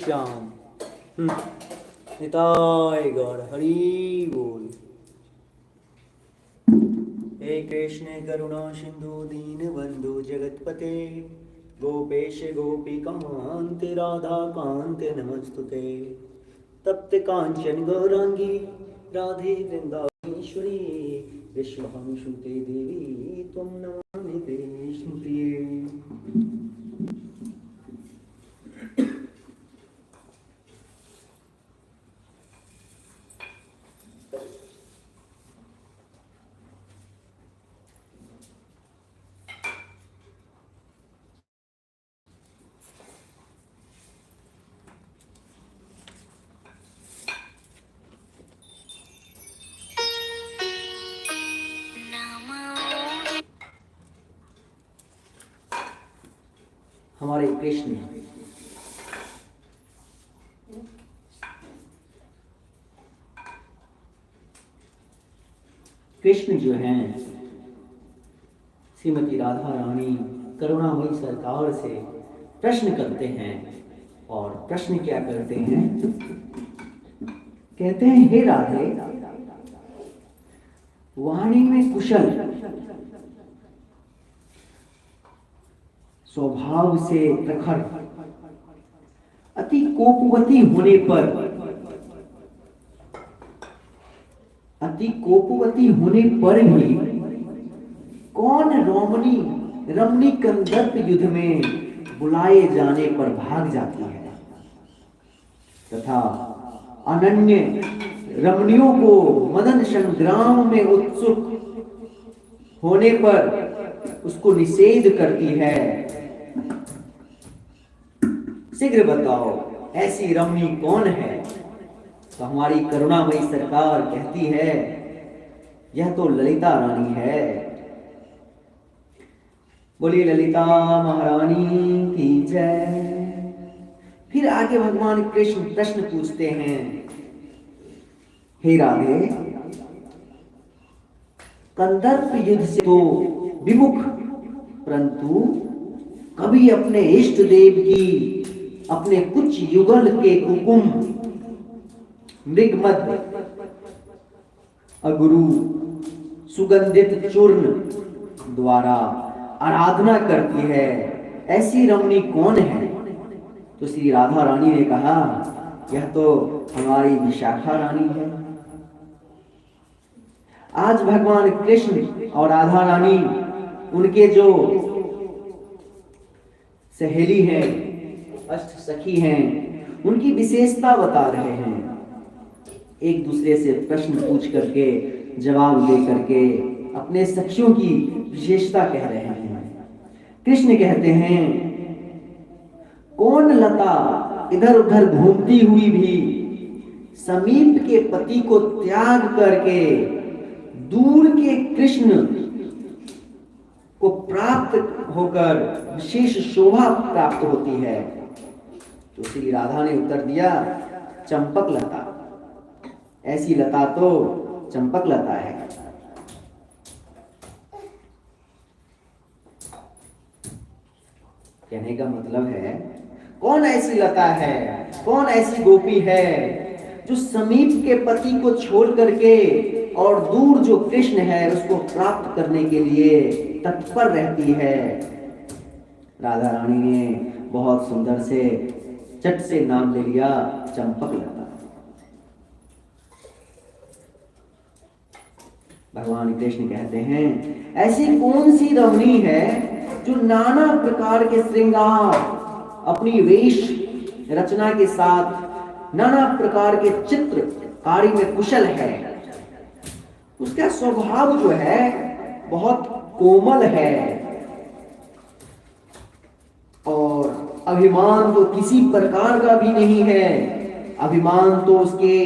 श्याम। निताय गौर हरि बोल। हे कृष्ण करुणा सिंधु दीन बंधु जगतपते गोपेश गोपिकांत राधा कांत नमस्तुते। तप्त कांचन गौरांगी राधे वृंदावनेश्वरी विश्वांशुते देवी त्वं नमामि कृष्ण प्रिये। हमारे कृष्ण कृष्ण जो हैं श्रीमती राधा रानी करुणामयी सरकार से प्रश्न करते हैं। और प्रश्न क्या करते हैं? कहते हैं, हे राधे, वाणी में कुशल, स्वभाव से प्रखर, अति कोपवती होने पर भी कौन रमणी कंदर्प युद्ध में बुलाए जाने पर भाग जाती है, तथा अनन्य रमणियों को मदन संग्राम में उत्सुक होने पर उसको निषेध करती है। शीघ्र बताओ, ऐसी रमणी कौन है? तो हमारी करुणामयी सरकार कहती है, यह तो ललिता रानी है। बोली ललिता महारानी की जय। फिर आगे भगवान कृष्ण प्रश्न पूछते हैं, हे राधे, कंदर्प युद्ध से तो विमुख, परंतु कभी अपने इष्ट देव की अपने कुछ युगल के कुकुम मृगमद अगुरु सुगंधित चूर्ण द्वारा आराधना करती है, ऐसी रमणी कौन है? तो श्री राधा रानी ने कहा, यह तो हमारी विशाखा रानी है। आज भगवान कृष्ण और राधा रानी, उनके जो सहेली हैं, अष्ट सखी हैं, उनकी विशेषता बता रहे हैं। एक दूसरे से प्रश्न पूछ करके, जवाब दे करके अपने सखियों की विशेषता कह रहे हैं। कृष्ण कहते हैं, कौन लता इधर उधर घूमती हुई भी समीप के पति को त्याग करके दूर के कृष्ण को प्राप्त होकर विशेष शोभा प्राप्त होती है? तो श्री राधा ने उत्तर दिया, चंपक लता। ऐसी लता तो चंपक लता है। कहने का मतलब है, कौन ऐसी लता है, कौन ऐसी गोपी है जो समीप के पति को छोड़ करके और दूर जो कृष्ण है उसको प्राप्त करने के लिए तत्पर रहती है? राधा रानी ने बहुत सुंदर से चट से नाम ले लिया, चंपक लता। भगवान कृष्ण कहते हैं, ऐसी कौन सी रमणी है जो नाना प्रकार के श्रृंगार, अपनी वेश रचना के साथ नाना प्रकार के चित्र कारी में कुशल है? उसका स्वभाव जो है बहुत कोमल है, और अभिमान तो किसी प्रकार का भी नहीं है। अभिमान तो उसके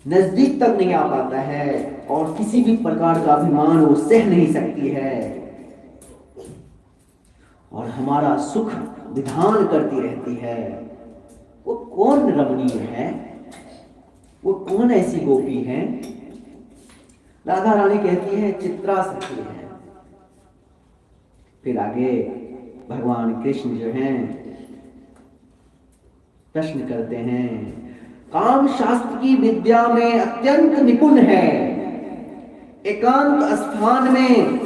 नजदीक तक नहीं आ पाता है, और किसी भी प्रकार का अभिमान वो सह नहीं सकती है, और हमारा सुख विधान करती रहती है। वो कौन रमणीय है? वो कौन ऐसी गोपी है? राधा रानी कहती है, चित्रा सखी है। फिर आगे भगवान कृष्ण जो हैं प्रश्न करते हैं। काम शास्त्र की विद्या में अत्यंत निपुण है। एकांत स्थान में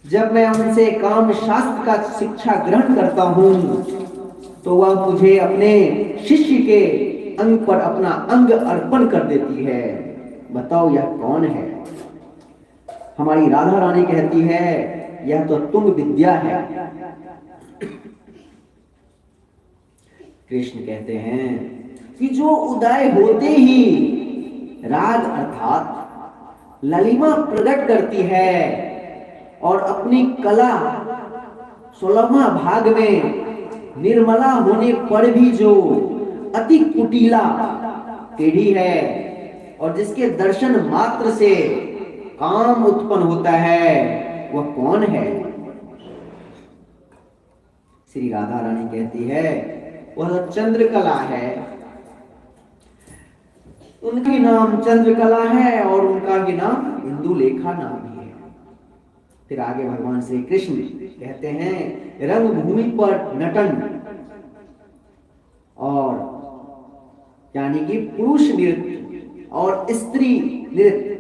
जब मैं उनसे काम शास्त्र का शिक्षा ग्रहण करता हूं तो वह मुझे अपने शिष्य के अंग पर अपना अंग अर्पण कर देती है। बताओ यह कौन है? हमारी राधा रानी कहती है यह तो तुंग विद्या है। कृष्ण कहते हैं कि जो उदय होते ही राग अर्थात ललिमा प्रकट करती है और अपनी कला 16वां भाग में निर्मला होने पर भी जो अति कुटिला टेढ़ी है और जिसके दर्शन मात्र से काम उत्पन्न होता है, वह कौन है? श्री राधा रानी कहती है वह चंद्रकला है। उनकी नाम चंद्रकला है और उनका भी नाम इंदुलेखा नाम भी है। फिर आगे भगवान श्री कृष्ण कहते हैं रंगभूमि पर नटन और यानी कि पुरुष नृत्य और स्त्री नृत्य,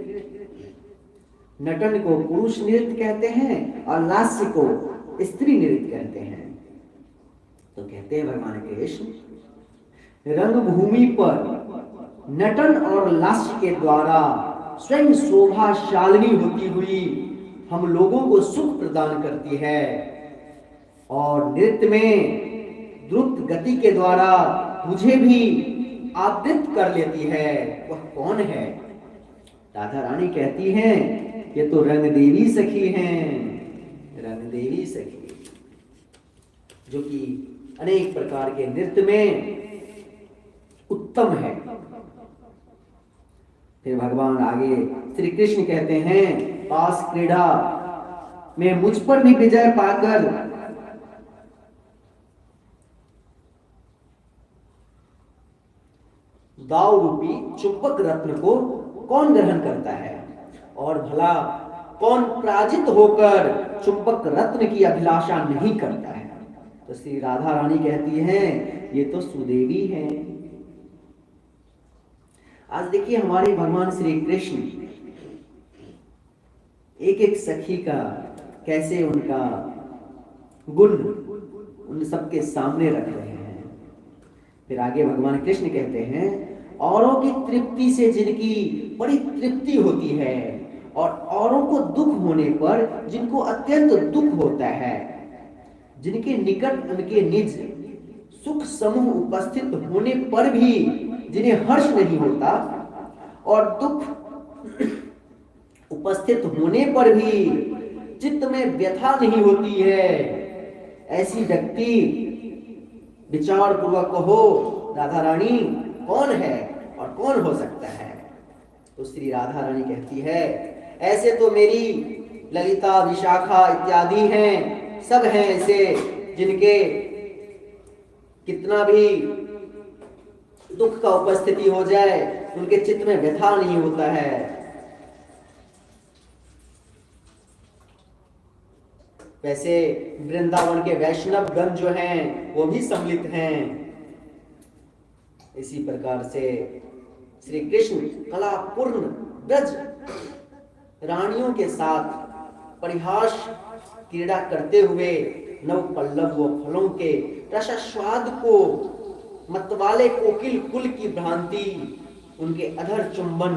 नटन को पुरुष नृत्य कहते हैं और लास्य को स्त्री नृत्य कहते हैं। तो कहते हैं भगवान कृष्ण रंगभूमि पर नटन और लास्य के द्वारा स्वयं शोभाशालिनी होती हुई हम लोगों को सुख प्रदान करती है और नृत्य में द्रुत गति के द्वारा मुझे भी आवृत कर लेती है। वह कौन है? राधा रानी कहती हैं ये तो रंग देवी सखी हैं। रंग देवी सखी जो कि अनेक प्रकार के नृत्य में उत्तम है। फिर भगवान आगे श्री कृष्ण कहते हैं पास क्रीड़ा में मुझ पर भी विजय पाकर दाव रूपी चुंबक रत्न को कौन ग्रहण करता है और भला कौन पराजित होकर चुंबक रत्न की अभिलाषा नहीं करता है? तो श्री राधा रानी कहती हैं ये तो सुदेवी है। आज देखिए हमारे भगवान श्री कृष्ण एक एक सखी का कैसे उनका गुण उन सबके सामने रख रहे हैं। फिर आगे भगवान कृष्ण कहते हैं औरों की तृप्ति से जिनकी बड़ी तृप्ति होती है और औरों को दुख होने पर जिनको अत्यंत दुख होता है, जिनके निकट उनके निज सुख समूह उपस्थित होने पर भी जिन्हें हर्ष नहीं होता और दुख उपस्थित होने पर भी चित्त में व्यथा नहीं होती है, ऐसी व्यक्ति विचार पूर्वक कहो राधा रानी कौन है और कौन हो सकता है? तो श्री राधा रानी कहती है ऐसे तो मेरी ललिता विशाखा इत्यादि हैं, सब हैं ऐसे जिनके कितना भी दुख का उपस्थिति हो जाए उनके चित्त में व्यथा नहीं होता है। वैसे वृंदावन के वैष्णव गण जो हैं वो भी सम्मिलित हैं। इसी प्रकार से श्री कृष्ण कलापूर्ण ब्रज रानियों के साथ परिहास क्रीड़ा करते हुए नव पल्लव व फलों के रसास्वाद को मतवाले कोकिल कुल की भ्रांति उनके अधर चुंबन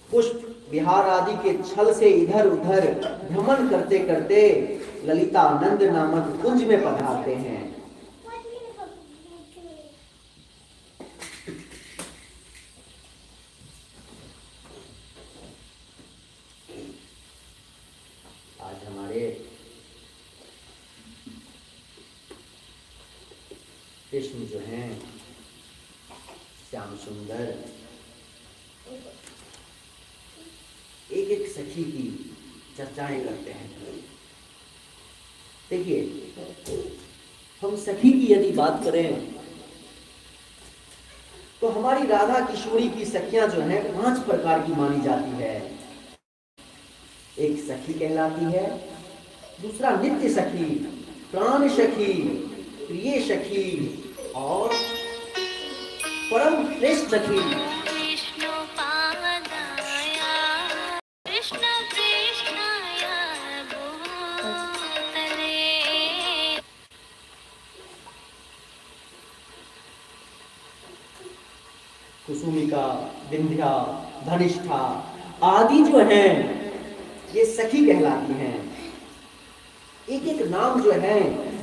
पुष्प विहार आदि के छल से इधर उधर भ्रमण करते करते ललितानंद नामक कुंज में पधारते हैं। आज हमारे कृष्ण जो हैं श्याम सुंदर एक एक सखी की चर्चाएं करते हैं। देखिए हम सखी की यदि बात करें तो हमारी राधा किशोरी की सखियां जो हैं 5 प्रकार की मानी जाती है। एक सखी कहलाती है, दूसरा नित्य सखी, प्राण सखी, प्रिय सखी और परम श्रेष्ठ सखी। कुसुमिका, विंध्या, धनिष्ठा आदि जो हैं ये सखी कहलाती हैं। एक एक नाम जो है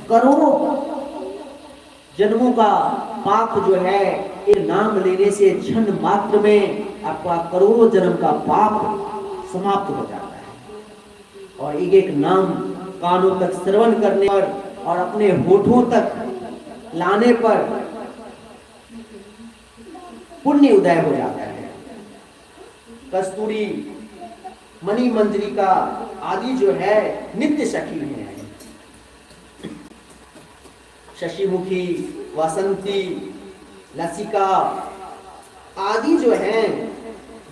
करोड़ों जन्मों का पाप जो है ये नाम लेने से क्षण मात्र में आपका करोड़ों जन्म का पाप समाप्त हो जाता है। और एक एक नाम कानों तक श्रवण करने पर और अपने होठों तक लाने पर पुण्य उदय हो जाता है। कस्तूरी, मणि मंजरिका आदि जो है नित्य सखी हैं। शशिमुखी, वासंती, लसिका आदि जो हैं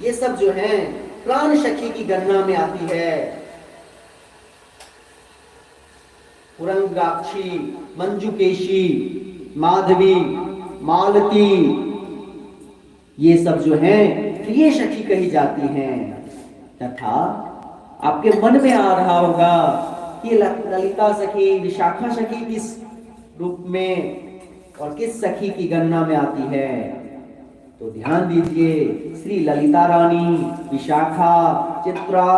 ये सब जो हैं प्राण सखी की गणना में आती है। पुरंगाक्षी, मंजुकेशी, माधवी, मालती ये सब जो हैं प्रिय सखी कही जाती हैं। तथा आपके मन में आ रहा होगा कि ललिता सखी, विशाखा सखी किस रूप में और किस सखी की गणना में आती है। तो ध्यान दीजिए, श्री ललिता रानी, विशाखा, चित्रा,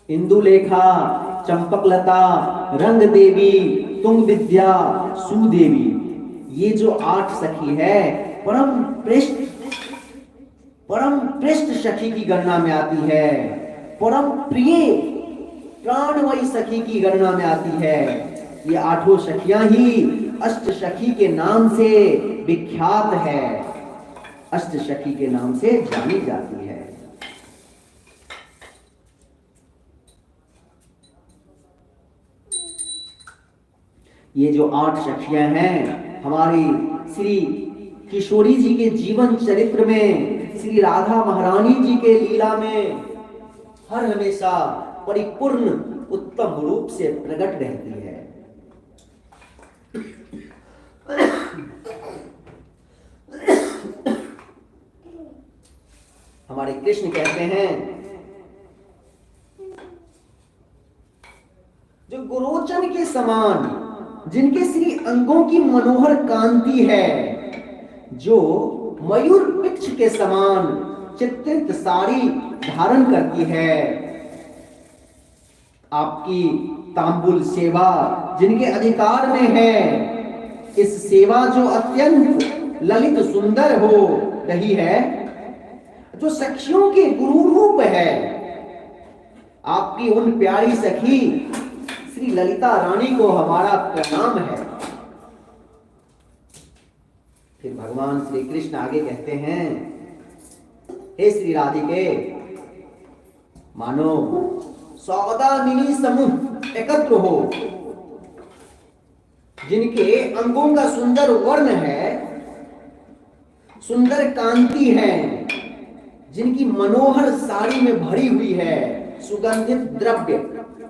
इंदुलेखा, चंपकलता, रंग देवी, तुंग विद्या, सुदेवी ये जो 8 सखी है परम पृष्ठ सखी की गणना में आती है। परम प्रिय प्राणमयी सखी की गणना में आती है। ये 8 सखियां ही अष्ट सखी के नाम से विख्यात है, अष्ट सखी के नाम से जानी जाती है। ये जो 8 सखियां हैं हमारी श्री किशोरी जी के जीवन चरित्र में, श्री राधा महारानी जी के लीला में हर हमेशा परिपूर्ण उत्तम रूप से प्रकट रहती है। हमारे कृष्ण कहते हैं जो गोरोचन के समान, जिनके श्री अंगों की मनोहर कांति है, जो मयूर वृक्ष के समान चित्रित साड़ी धारण करती है, आपकी तांबुल सेवा जिनके अधिकार में है, इस सेवा जो अत्यंत ललित सुंदर हो रही है, जो सखियों के गुरु रूप है, आपकी उन प्यारी सखी श्री ललिता रानी को हमारा प्रणाम है। फिर भगवान श्री कृष्ण आगे कहते हैं, हे श्री राधिके, मानो सौदामिनी समूह एकत्र हो, जिनके अंगों का सुंदर वर्ण है, सुंदर कांति है, जिनकी मनोहर साड़ी में भरी हुई है सुगंधित द्रव्य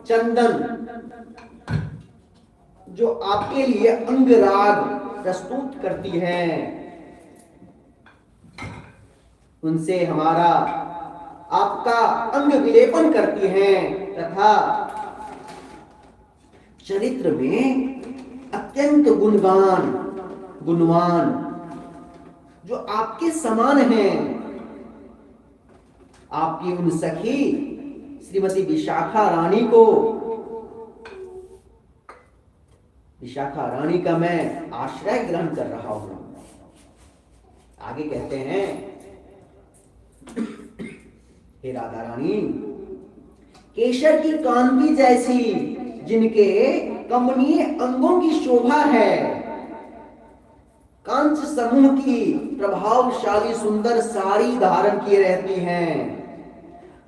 चंदन, जो आपके लिए अंगराग प्रस्तुत करती है, उनसे हमारा आपका अंग विलेपन करती हैं, तथा चरित्र में अत्यंत गुणवान जो आपके समान हैं, आपकी उन सखी श्रीमती विशाखा रानी को, विशाखा रानी का मैं आश्रय ग्रहण कर रहा हूं। आगे कहते हैं, हे राधा रानी, केशर की कांति जैसी जिनके कमनीय अंगों की शोभा है, कांच समूह की प्रभावशाली सुंदर साड़ी धारण किए रहती हैं,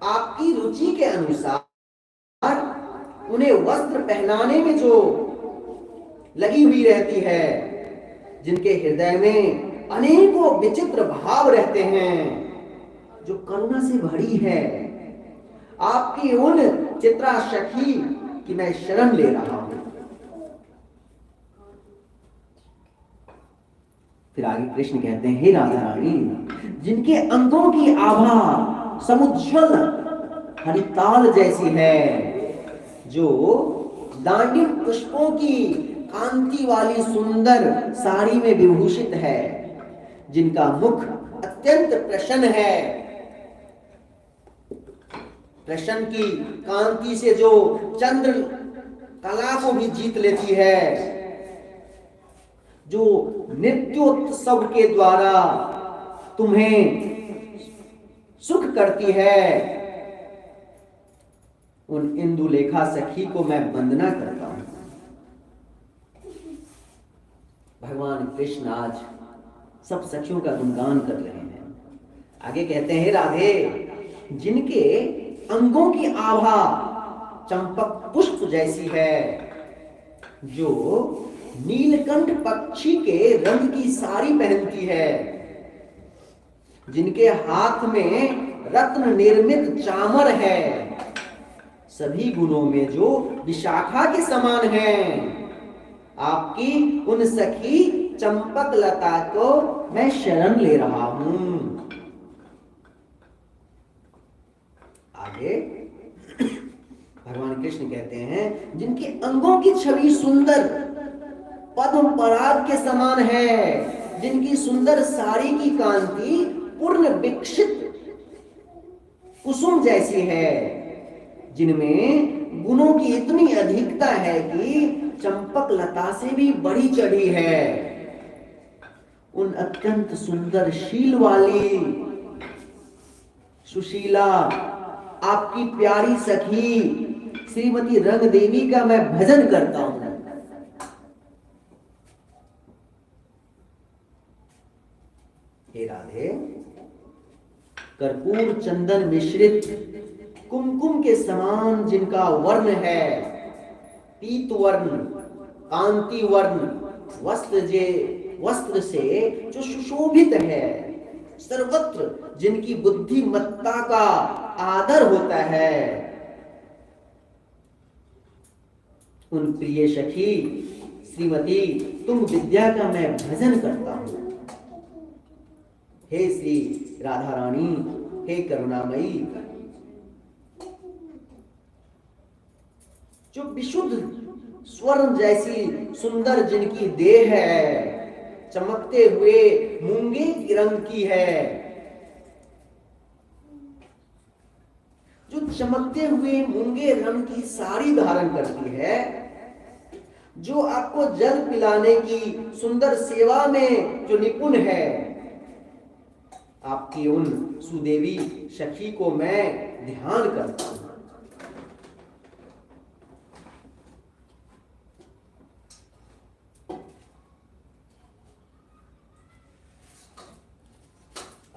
आपकी रुचि के अनुसार उन्हें वस्त्र पहनाने में जो लगी हुई रहती है, जिनके हृदय में अनेकों विचित्र भाव रहते हैं, जो करुणा से भरी है, आपकी उन चित्रा सखी की मैं शरण ले रहा हूं। फिर आगे कृष्ण कहते हैं, हे राधा रानी, जिनके अंगों की आभा समुज्वल हरिताल जैसी है, जो दांडी पुष्पों की कांति वाली सुंदर साड़ी में विभूषित है, जिनका मुख अत्यंत प्रसन्न है, प्रसन्न की कांति से जो चंद्र कला को भी जीत लेती है, जो नृत्योत्सव के द्वारा तुम्हें सुख करती है, उन इंदुलेखा सखी को मैं वंदना करता हूं। भगवान कृष्ण आज सब सखियों का गुणगान कर रहे हैं। आगे कहते हैं, राधे, जिनके अंगों की आभा चंपक पुष्प जैसी है, जो नीलकंठ पक्षी के रंग की साड़ी पहनती है, जिनके हाथ में रत्न निर्मित चामर है, सभी गुणों में जो विशाखा के समान है, आपकी उन सखी चंपक लता को मैं शरण ले रहा हूं। आगे भगवान कृष्ण कहते हैं, जिनके अंगों की छवि सुंदर पद्म पराग के समान है, जिनकी सुंदर साड़ी की कांति पूर्ण विकसित कुसुम जैसी है, जिनमें गुणों की इतनी अधिकता है कि चंपक लता से भी बड़ी चढ़ी है, उन अत्यंत सुंदर शील वाली सुशीला आपकी प्यारी सखी श्रीमती रंग देवी का मैं भजन करता हूं। हे राधे, कर्पूर चंदन मिश्रित कुमकुम के समान जिनका वर्ण है, पीत वर्ण, कांति वर्ण वस्त्र से जो सुशोभित है, सर्वत्र जिनकी बुद्धिमत्ता का आदर होता है, उन प्रिय सखी श्रीमती तुम विद्या का मैं भजन करता हूं। हे श्री राधा रानी, हे करुणामयी, जो विशुद्ध स्वर्ण जैसी सुंदर जिनकी देह है, चमकते हुए मूंगे की रंग की है, जो चमकते हुए मूंगे रंग की साड़ी धारण करती है, जो आपको जल पिलाने की सुंदर सेवा में जो निपुण है, आपकी उन सुदेवी सखी को मैं ध्यान करता हूं।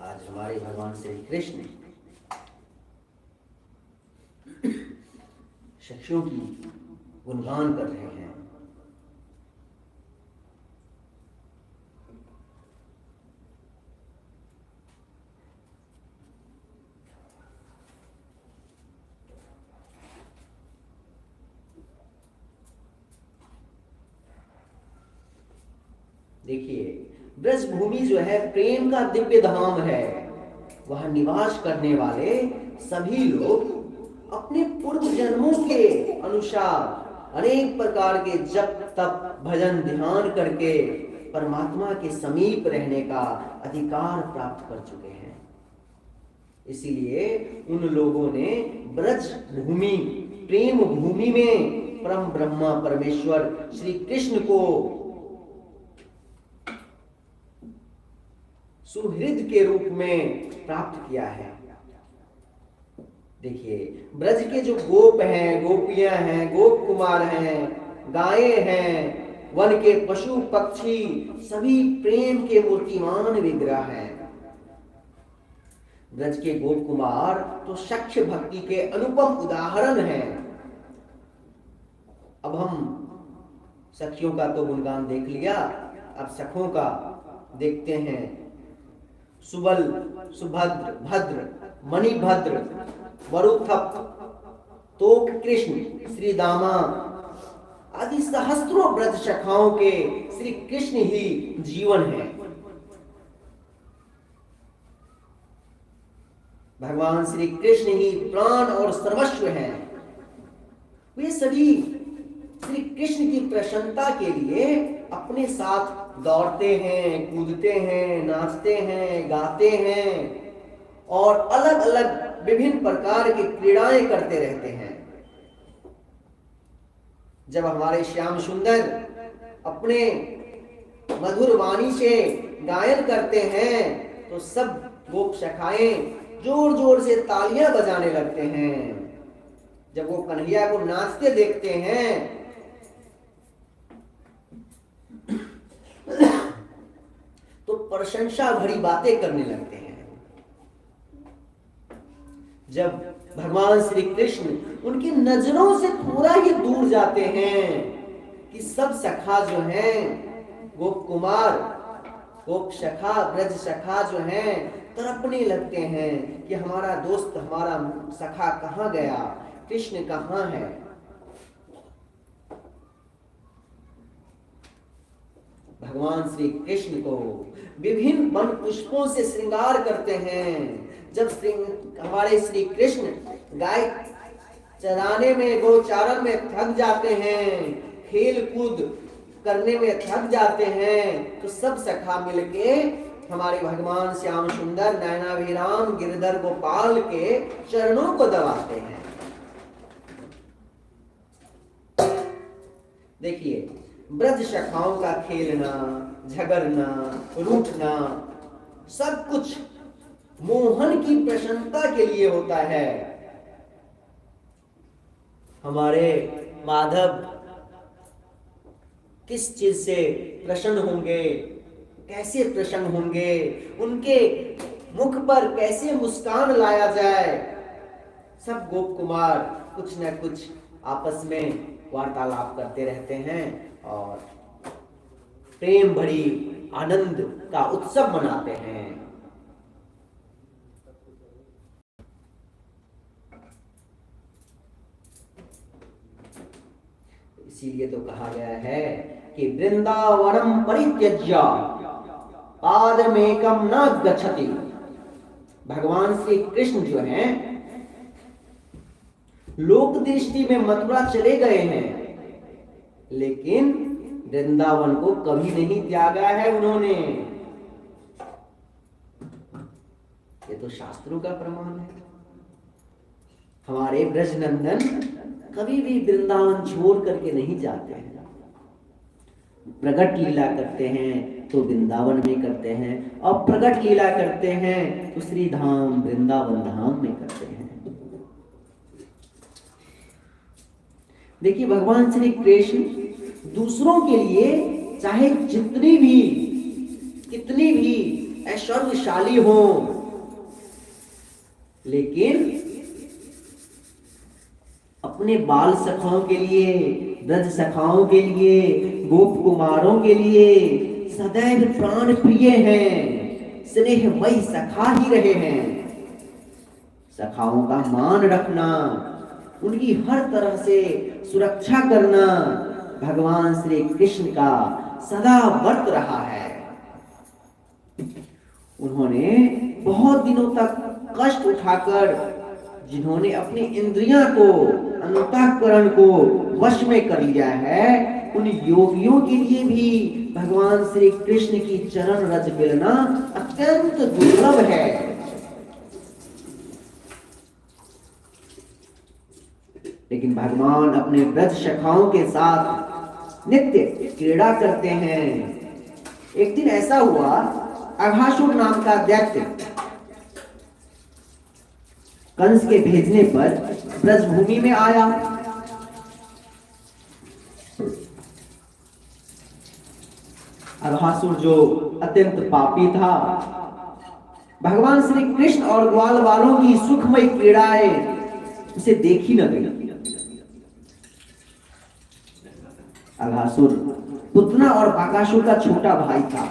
आज हमारे भगवान श्री कृष्ण सखियों की गुणगान कर रहे हैं। देखिए, ब्रज भूमि जो है प्रेम का दिव्य धाम है। वहां निवास करने वाले सभी लोग अपने पूर्व जन्मों के अनुसार अनेक प्रकार के जप तप भजन ध्यान करके परमात्मा के समीप रहने का अधिकार प्राप्त कर चुके हैं। इसीलिए उन लोगों ने ब्रज भूमि प्रेम भूमि में परम ब्रह्मा परमेश्वर श्री कृष्ण को सुहृद के रूप में प्राप्त किया है। देखिए, ब्रज के जो गोप हैं, गोपियां हैं, गोप कुमार हैं, गायें हैं, वन के पशु पक्षी सभी प्रेम के मूर्तिमान विग्रह हैं। ब्रज के गोप कुमार तो सख्य भक्ति के अनुपम उदाहरण हैं। अब हम सखियों का तो गुणगान देख लिया, अब सखों का देखते हैं। सुबल, सुभद्र, भद्र, मणिभद्र, वरुथप, तोक कृष्ण, श्री दामा आदि सहस्त्रों ब्रज शाखाओं के श्री कृष्ण ही जीवन है। भगवान श्री कृष्ण ही प्राण और सर्वस्व हैं। वे सभी श्री कृष्ण की प्रसन्नता के लिए अपने साथ दौड़ते हैं, कूदते हैं, नाचते हैं, गाते हैं और अलग अलग विभिन्न प्रकार की क्रीड़ाएं करते रहते हैं। जब हमारे श्याम सुंदर अपने मधुर वाणी से गायन करते हैं तो सब गोप सखाएं जोर जोर से तालियां बजाने लगते हैं। जब वो कन्हैया को नाचते देखते हैं तो प्रशंसा भरी बातें करने लगते हैं। जब भगवान श्री कृष्ण उनकी नजरों से थोड़ा ही दूर जाते हैं कि सब सखा जो हैं, गोप कुमार, गोप सखा, ब्रज सखा जो हैं तड़पने लगते हैं कि हमारा दोस्त, हमारा सखा कहाँ गया, कृष्ण कहाँ है। भगवान श्री कृष्ण को विभिन्न वन पुष्पों से श्रृंगार करते हैं। जब हमारे श्री कृष्ण गाय चराने में, गोचारण में थक जाते हैं, खेल कूद करने में थक जाते हैं तो सब सखा मिलके हमारे भगवान श्याम सुंदर नयनाभिराम गिरधर गोपाल के चरणों को दबाते हैं। देखिए, ब्रज सखाओं का खेलना, झगड़ना, रूठना सब कुछ मोहन की प्रसन्नता के लिए होता है। हमारे माधव किस चीज से प्रसन्न होंगे, कैसे प्रसन्न होंगे, उनके मुख पर कैसे मुस्कान लाया जाए, सब गोप कुमार कुछ न कुछ आपस में वार्तालाप करते रहते हैं और प्रेम भरी आनंद का उत्सव मनाते हैं। इसीलिए तो कहा गया है कि वृंदावनम परित्यज्य पादमेकम न गच्छति। भगवान श्री कृष्ण जो हैं लोक दृष्टि में मथुरा चले गए हैं, लेकिन वृंदावन को कभी नहीं त्यागा है उन्होंने। ये तो शास्त्रों का प्रमाण है। हमारे ब्रजनंदन कभी भी वृंदावन छोड़ करके नहीं जाते हैं। प्रगट लीला करते हैं तो वृंदावन में करते हैं, और प्रगट लीला करते हैं तो श्री धाम वृंदावन धाम में करते हैं। देखिए, भगवान श्री कृष्ण दूसरों के लिए चाहे कितनी भी ऐश्वर्यशाली हो, लेकिन अपने बाल सखाओं के लिए, ब्रज सखाओं के लिए, गोप कुमारों के लिए सदैव प्राण प्रिय हैं, स्नेहमयी सखा ही रहे हैं। सखाओं का मान रखना, उनकी हर तरह से सुरक्षा करना भगवान श्री कृष्ण का सदा व्रत रहा है। उन्होंने बहुत दिनों तक कष्ट उठाकर, जिन्होंने अपनी इंद्रियां को, अंतःकरण को वश में कर लिया है, उन योगियों के लिए भी भगवान श्री कृष्ण की चरण रज मिलना अत्यंत दुर्लभ है। लेकिन भगवान अपने ब्रज सखाओं के साथ नित्य क्रीड़ा करते हैं। एक दिन ऐसा हुआ, अघासुर नाम का दैत्य कंस के भेजने पर ब्रजभूमि में आया। अघासुर जो अत्यंत पापी था, भगवान श्री कृष्ण और ग्वाल वालों की सुखमय क्रीड़ाएं उसे देखी न गई। अघासुर पुतना और बाकासुर का छोटा भाई था।